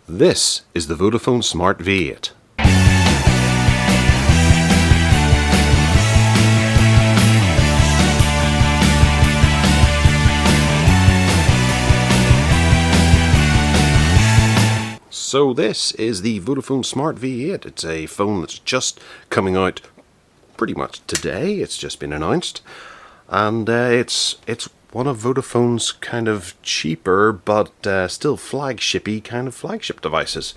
This is the Vodafone Smart V8. So this is the Vodafone Smart V8. It's a phone that's just coming out pretty much today. It's just been announced, and it's one of Vodafone's kind of cheaper but still flagshipy kind of flagship devices.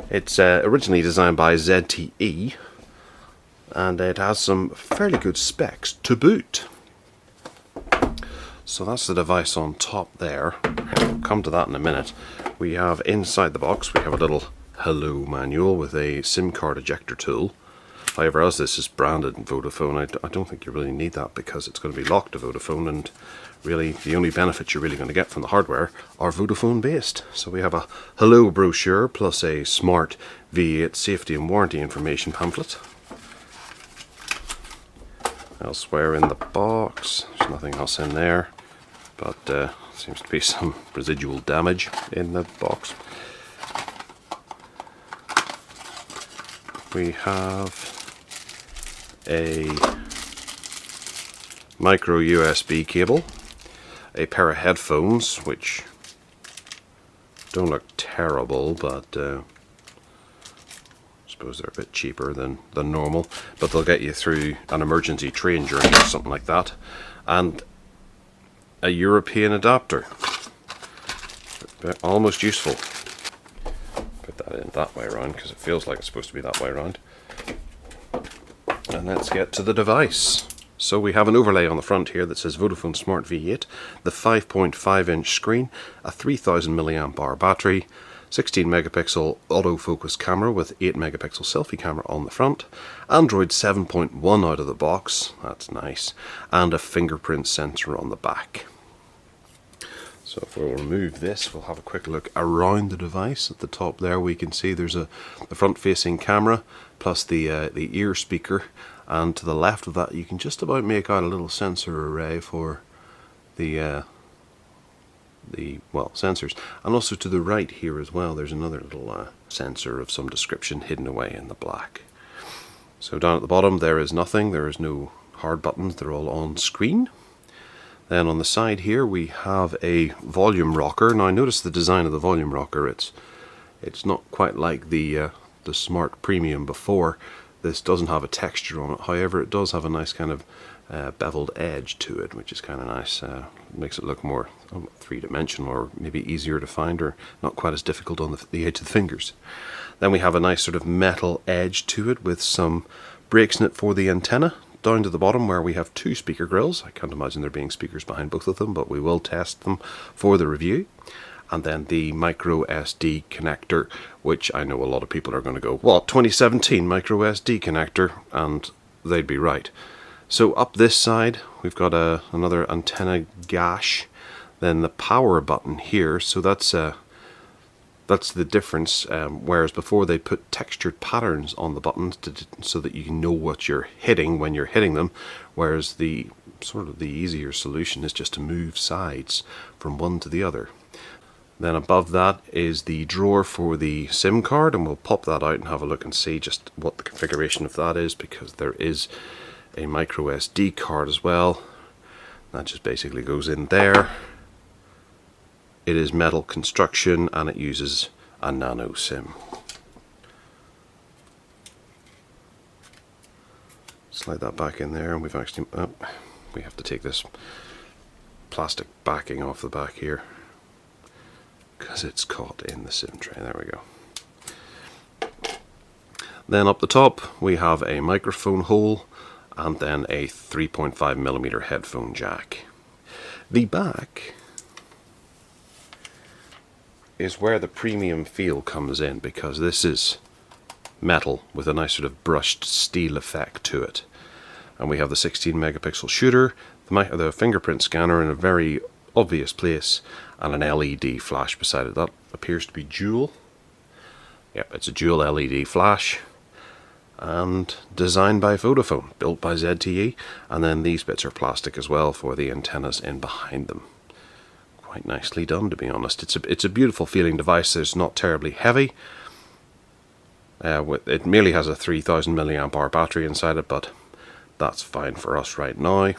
It's originally designed by ZTE, and it has some fairly good specs to boot. So that's the device on top there. We'll come to that in a minute. We have inside the box, we have a little hello manual with a SIM card ejector tool. However, as this is branded in Vodafone, I don't think you really need that because it's going to be locked to Vodafone, and really the only benefits you're really going to get from the hardware are Vodafone based. So we have a hello brochure plus a Smart V8 safety and warranty information pamphlet. Elsewhere in the box, there's nothing else in there, but seems to be some residual damage in the box. We have a micro USB cable, a pair of headphones which don't look terrible, but I suppose they're a bit cheaper than normal, but they'll get you through an emergency train journey or something like that, and a European adapter. Almost useful. Put that in that way around because it feels like it's supposed to be that way around. And let's get to the device. So we have an overlay on the front here that says Vodafone Smart V8, the 5.5-inch screen, a 3000 mAh battery, 16 megapixel autofocus camera with 8 megapixel selfie camera on the front, Android 7.1 out of the box, that's nice, and a fingerprint sensor on the back. So if we'll remove this, we'll have a quick look around the device. At the top there we can see there's the front-facing camera plus the ear speaker, and to the left of that you can just about make out a little sensor array for the sensors, and also to the right here as well there's another little sensor of some description hidden away in the black. So down at the bottom there is nothing, there is no hard buttons, they're all on screen. Then on the side here we have a volume rocker. Now notice the design of the volume rocker. It's not quite like the Smart Premium before. This doesn't have a texture on it. However, it does have a nice kind of beveled edge to it, which is kind of nice. Makes it look more three-dimensional, or maybe easier to find, or not quite as difficult on the edge of the fingers. Then we have a nice sort of metal edge to it with some breaks in it for the antenna. Down to the bottom where we have two speaker grills. I can't imagine there being speakers behind both of them, but we will test them for the review. And then the microSD connector, which I know a lot of people are going to go, what, 2017 microSD connector? And they'd be right. So up this side we've got another antenna gash, then the power button here. So that's the difference, whereas before they put textured patterns on the buttons so that you know what you're hitting when you're hitting them, whereas the easier solution is just to move sides from one to the other. Then above that is the drawer for the SIM card, and we'll pop that out and have a look and see just what the configuration of that is, because there is a micro SD card as well. That just basically goes in there. It is metal construction and it uses a nano SIM. Slide that back in there, and we've actually we have to take this plastic backing off the back here because it's caught in the SIM tray. There we go. Then up the top we have a microphone hole and then a 3.5mm headphone jack. The back is where the premium feel comes in, because this is metal with a nice sort of brushed steel effect to it. And we have the 16 megapixel shooter, the fingerprint scanner in a very obvious place, and an LED flash beside it. That appears to be dual. Yep, it's a dual LED flash, and designed by Vodafone, built by ZTE, and then these bits are plastic as well for the antennas in behind them. quite nicely done, to be honest. It's a beautiful feeling device. It's not terribly heavy. It merely has a 3000 milliamp hour battery inside it, but that's fine for us right now. And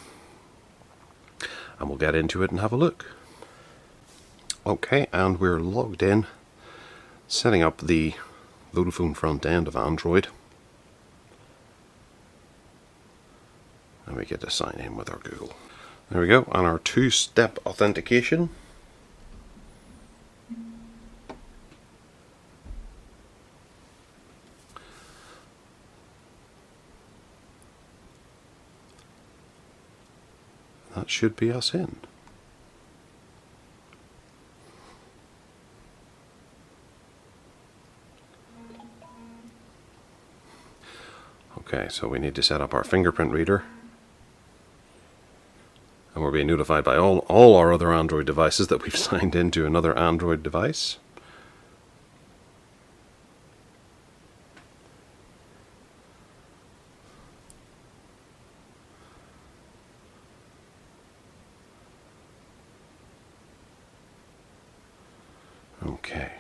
we'll get into it and have a look. Okay, and we're logged in, setting up the Vodafone front end of Android. And we get to sign in with our Google. There we go, and our two-step authentication. That should be us in. Okay, so we need to set up our fingerprint reader. And we're being notified by all our other Android devices that we've signed into another Android device. Okay.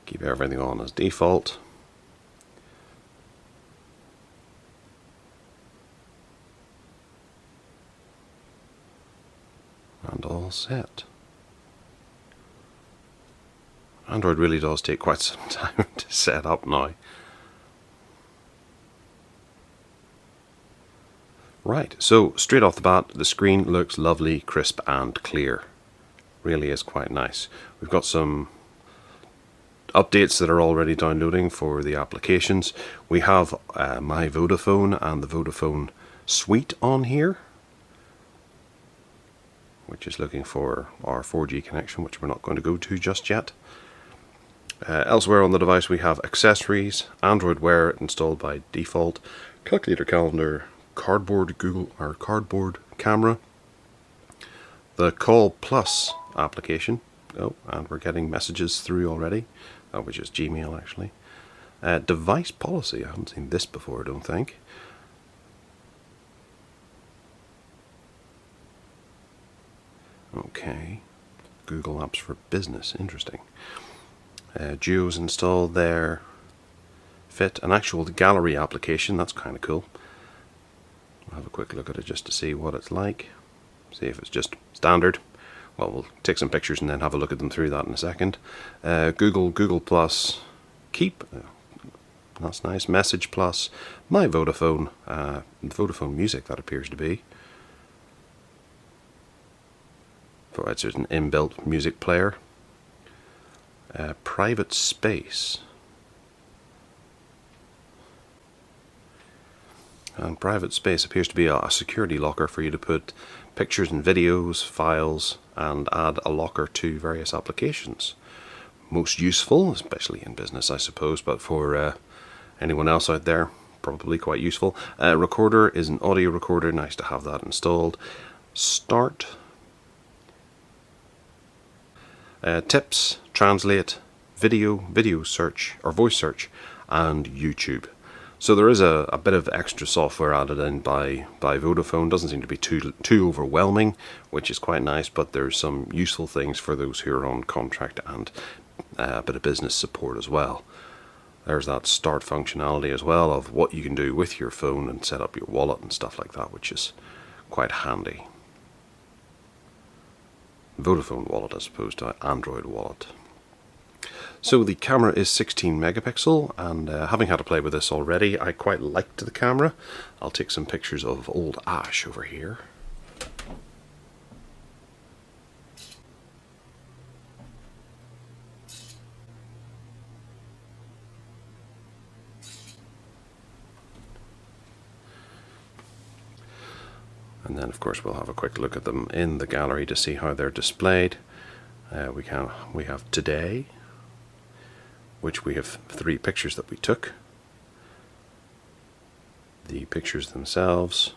Keep everything on as default. And all set. Android really does take quite some time to set up now. Right, so straight off the bat, the screen looks lovely, crisp and clear. Really is quite nice. We've got some updates that are already downloading for the applications. We have My Vodafone and the Vodafone Suite on here, which is looking for our 4G connection, which we're not going to go to just yet. Elsewhere on the device we have accessories, Android Wear installed by default, calculator, calendar, cardboard cardboard camera, the Call Plus application. Oh, and we're getting messages through already, which is Gmail actually. Device policy, I haven't seen this before, I don't think. Okay, Google Apps for Business, interesting. Duo's installed there. Fit, an actual gallery application, that's kind of cool. I'll have a quick look at it just to see what it's like. See if it's just standard. Well, we'll take some pictures and then have a look at them through that in a second. Google Plus, Keep, that's nice. Message Plus, My Vodafone, Vodafone Music that appears to be. Provides an inbuilt music player. Private Space. And Private Space appears to be a security locker for you to put pictures and videos, files, and add a locker to various applications. Most useful, especially in business I suppose, but for anyone else out there, probably quite useful. Recorder is an audio recorder, nice to have that installed. Start. Tips, Translate, video search, or voice search, and YouTube. So there is a bit of extra software added in by Vodafone. Doesn't seem to be too overwhelming, which is quite nice, but there's some useful things for those who are on contract and a bit of business support as well. There's that start functionality as well of what you can do with your phone and set up your wallet and stuff like that, which is quite handy. Vodafone wallet as opposed to Android wallet. So the camera is 16 megapixel, and having had to play with this already, I quite liked the camera. I'll take some pictures of old Ash over here. And then of course we'll have a quick look at them in the gallery to see how they're displayed. We have today, which we have 3 pictures that we took. The pictures themselves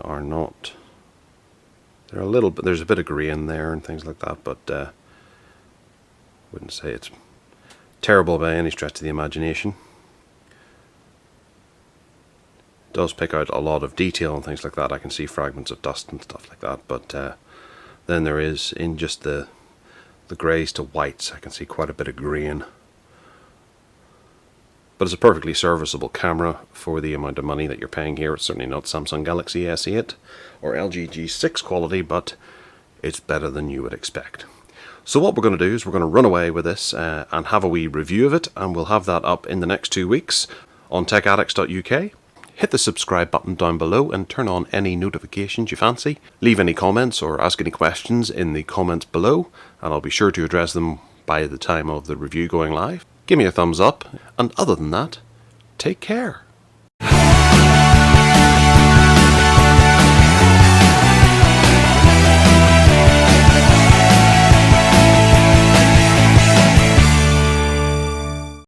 are not, they're a little bit, there's a bit of grain there and things like that, but wouldn't say it's terrible by any stretch of the imagination. does pick out a lot of detail and things like that. I can see fragments of dust and stuff like that, but then there is, in just the greys to whites, I can see quite a bit of grain. But it's a perfectly serviceable camera for the amount of money that you're paying here. It's certainly not Samsung Galaxy S8 or LG G6 quality, but it's better than you would expect. So what we're going to do is we're going to run away with this and have a wee review of it, and we'll have that up in the next 2 weeks on techaddicts.uk. Hit the subscribe button down below and turn on any notifications you fancy. Leave any comments or ask any questions in the comments below, and I'll be sure to address them by the time of the review going live. Give me a thumbs up, and other than that, take care.